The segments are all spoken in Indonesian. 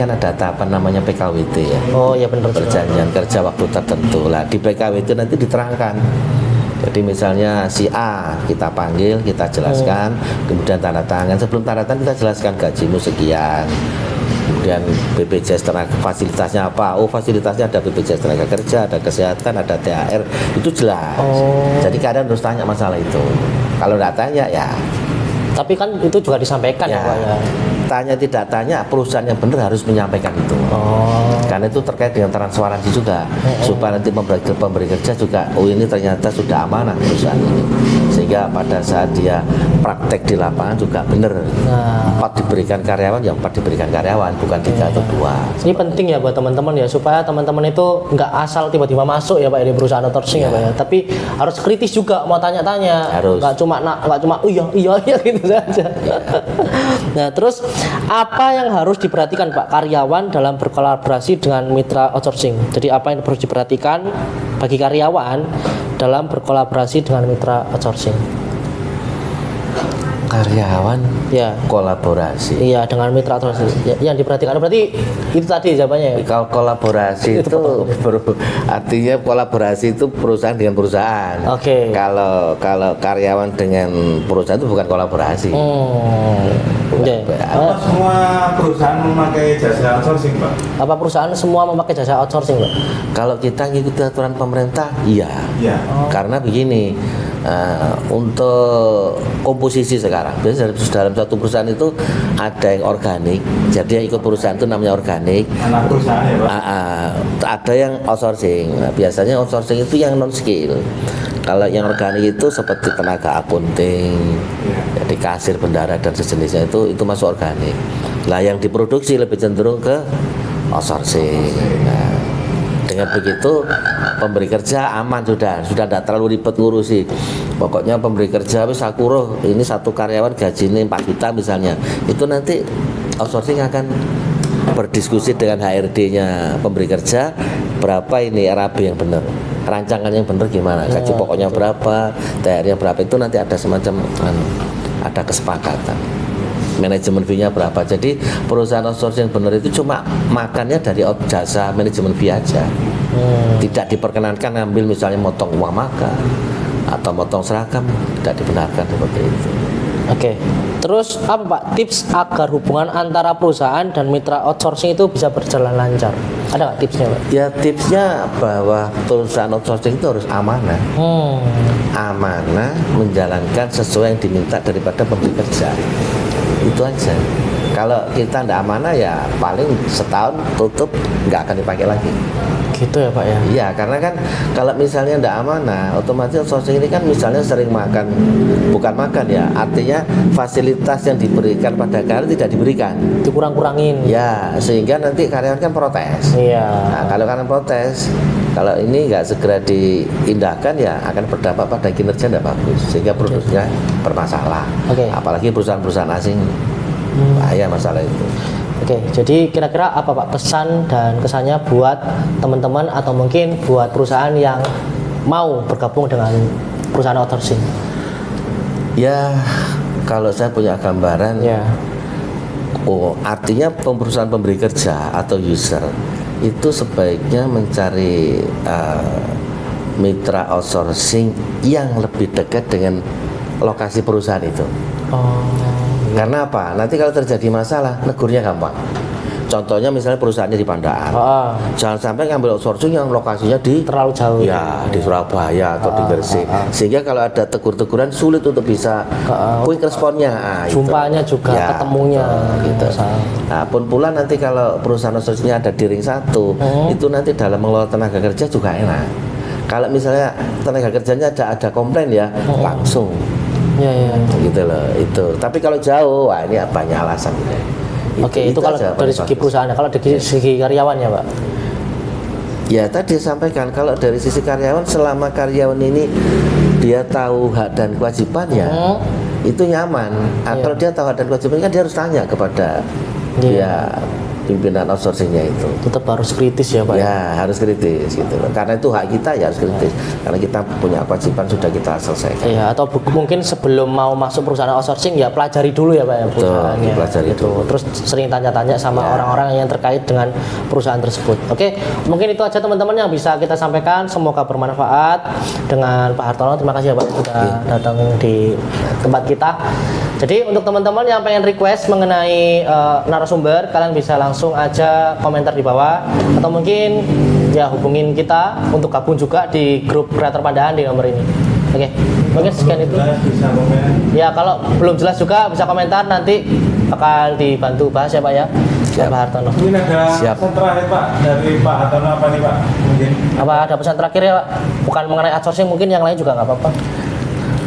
kan ada tahapan namanya PKWT ya. Oh iya benar. Perjanjian kerja waktu tertentu lah. Di PKWT nanti diterangkan. Jadi misalnya si A kita panggil, kita jelaskan, kemudian tanda tangan. Sebelum tanda tangan kita jelaskan gajimu sekian. Kemudian BPJS tenaga fasilitasnya apa? Oh fasilitasnya ada BPJS tenaga kerja, ada kesehatan, ada THR, itu jelas. Jadi kadang harus tanya masalah itu. Kalau nggak tanya ya. Tapi kan itu juga disampaikan ya Pak ya. Tanya tidak tanya, perusahaan yang benar harus menyampaikan itu. Karena itu terkait dengan transparansi juga, supaya nanti pemberi kerja juga, oh ini ternyata sudah amanah perusahaan ini, sehingga pada saat dia praktek di lapangan juga benar. 4 diberikan karyawan, yang 4 diberikan karyawan, bukan 3 atau 2. Ini penting ya buat teman-teman ya, supaya teman-teman itu nggak asal tiba-tiba masuk ya Pak di perusahaan outsourcing ya Pak ya. Tapi harus kritis juga, mau tanya-tanya. Nggak cuma iya gitu saja. Nah terus apa yang harus diperhatikan Pak karyawan dalam berkolaborasi dengan mitra outsourcing? Jadi apa yang harus diperhatikan bagi karyawan dalam berkolaborasi dengan mitra outsourcing? Karyawan ya kolaborasi. Iya dengan mitra outsourcing. Yang diperhatikan berarti itu tadi jawabannya ya. Kalau kolaborasi itu artinya kolaborasi itu perusahaan dengan perusahaan. Oke. Kalau karyawan dengan perusahaan itu bukan kolaborasi. Apa semua perusahaan memakai jasa outsourcing Pak? Apa perusahaan semua memakai jasa outsourcing Pak? Kalau kita ngikuti aturan pemerintah, iya. Karena begini, untuk komposisi sekarang, biasanya dalam satu perusahaan itu ada yang organik, jadi yang ikut perusahaan itu namanya organik. Anak perusahaan ya Pak? Ada yang outsourcing. Nah, biasanya outsourcing itu yang non skill. Kalau yang organik itu seperti tenaga akunting, jadi kasir, bendara dan sejenisnya itu masuk organik. Lah yang diproduksi lebih cenderung ke outsourcing. Nah, dengan begitu pemberi kerja aman, sudah tidak terlalu ribet ngurusi. Pokoknya pemberi kerja wis akuruh, ini satu karyawan gajinya 4 juta misalnya. Itu nanti outsourcing akan berdiskusi dengan HRD-nya pemberi kerja, berapa ini RAB yang benar, rancangan yang benar gimana, gaji pokoknya berapa, THR-nya berapa, itu nanti ada semacam ada kesepakatan. Manajemen fee-nya berapa. Jadi perusahaan outsourcing yang benar itu cuma makannya dari jasa manajemen fee aja. Tidak diperkenankan ngambil misalnya motong uang makan atau motong seragam, tidak dibenarkan seperti itu. Oke. Terus apa Pak tips agar hubungan antara perusahaan dan mitra outsourcing itu bisa berjalan lancar? Ada nggak tipsnya Pak? Ya tipsnya bahwa perusahaan outsourcing itu harus amanah. Amanah, menjalankan sesuai yang diminta daripada pemberi kerja. Itu aja. Kalau kita tidak amanah ya paling setahun tutup, nggak akan dipakai lagi. Gitu ya Pak ya? Iya, karena kan kalau misalnya tidak amanah, otomatis outsourcing ini kan misalnya sering makan, bukan makan ya, artinya fasilitas yang diberikan pada karyawan tidak diberikan, dikurang-kurangin. Ya, sehingga nanti karyawan kan protes. Iya. Nah, kalau karyawan protes, kalau ini nggak segera diindahkan ya akan berdampak pada kinerja tidak bagus, sehingga produksinya bermasalah. Apalagi perusahaan-perusahaan asing, bahaya masalah itu. Oke, jadi kira-kira apa Pak pesan dan kesannya buat teman-teman atau mungkin buat perusahaan yang mau bergabung dengan perusahaan outsourcing? Ya, kalau saya punya gambaran, artinya perusahaan pemberi kerja atau user itu sebaiknya mencari mitra outsourcing yang lebih dekat dengan lokasi perusahaan itu. Karena apa? Nanti kalau terjadi masalah, negurnya gampang. Contohnya misalnya perusahaannya di Pandaan, jangan sampai ngambil outsourcing yang lokasinya di terlalu jauh. Ya, di Surabaya atau di Gresik. Sehingga kalau ada tegur-teguran sulit untuk bisa quick responnya. Jumpanya juga, ketemunya. Gitu. Nah, pun pula nanti kalau perusahaan outsourcingnya ada di ring 1, itu nanti dalam mengelola tenaga kerja juga enak. Kalau misalnya tenaga kerjanya ada komplain ya, langsung. Gitu loh itu. Tapi kalau jauh, wah ini banyak alasan. Oke, itu kalau dari segi perusahaan. Kalau dari segi karyawan ya Pak? Ya tadi sampaikan kalau dari sisi karyawan, selama karyawan ini dia tahu hak dan kewajibannya, itu nyaman. Kalau dia tahu hak dan kewajibannya kan dia harus tanya kepada dia pimpinan outsourcingnya itu. Tetap harus kritis ya Pak. Ya harus kritis gitu. Karena itu hak kita ya harus kritis. Karena kita punya kewajiban sudah kita selesaikan. Iya, atau mungkin sebelum mau masuk perusahaan outsourcing ya pelajari dulu ya Pak ya perusahaannya. Pelajari gitu. Terus sering tanya-tanya sama orang-orang yang terkait dengan perusahaan tersebut. Oke, mungkin itu aja teman-teman yang bisa kita sampaikan. Semoga bermanfaat dengan Pak Hartono. Terima kasih ya Pak sudah datang di tempat kita. Jadi untuk teman-teman yang pengen request mengenai narasumber, kalian bisa langsung aja komentar di bawah atau mungkin ya hubungin kita untuk gabung juga di grup Kreator Pandahan di nomor ini. Oke, mungkin sekian itu. Bisa komen. Ya kalau belum jelas juga bisa komentar, nanti bakal dibantu bahas ya Pak ya. Pak Hartono. Mungkin ada pesan terakhir Pak dari Pak Hartono apa nih Pak? Mungkin. Apa ada pesan terakhir ya Pak? Bukan mengenai outsourcing, mungkin yang lain juga nggak apa-apa.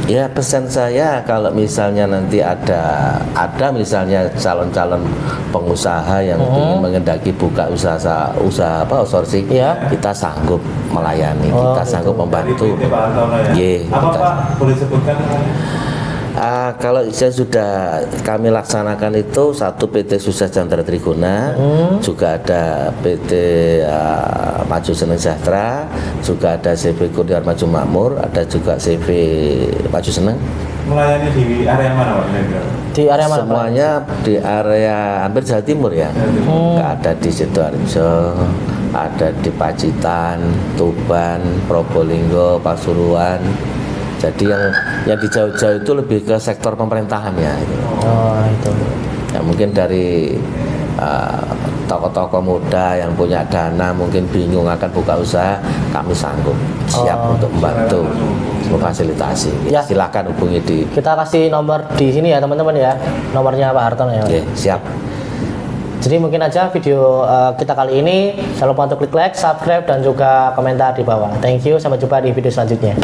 Ya pesan saya kalau misalnya nanti ada misalnya calon-calon pengusaha yang ingin mengendaki buka usaha apa outsourcing, kita sanggup melayani, kita sanggup membantu. Dari PT Pak Hartono ya. Apa Pak boleh sebutkan? Kalau saya sudah kami laksanakan itu satu PT Sukses Jantara Triguna, juga ada PT Maju Seneng Sejahtera, juga ada CV Kurniawan Maju Makmur, ada juga CV Maju Seneng. Melayani di area mana Pak? Di area mana? Semuanya di area hampir Jawa Timur ya. Nggak ada di Sidoarjo, ada di Pacitan, Tuban, Probolinggo, Pasuruan. Jadi yang di jauh-jauh itu lebih ke sektor pemerintahan ya. Oh itu. Ya mungkin dari tokoh-tokoh muda yang punya dana mungkin bingung akan buka usaha, kami sanggup siap untuk membantu memfasilitasi. Ya. Silakan hubungi di. Kita kasih nomor di sini ya teman-teman ya, nomornya Pak Hartono ya. Oke, siap. Jadi mungkin aja video kita kali ini. Jangan lupa untuk klik like, subscribe dan juga komentar di bawah. Thank you, sampai jumpa di video selanjutnya.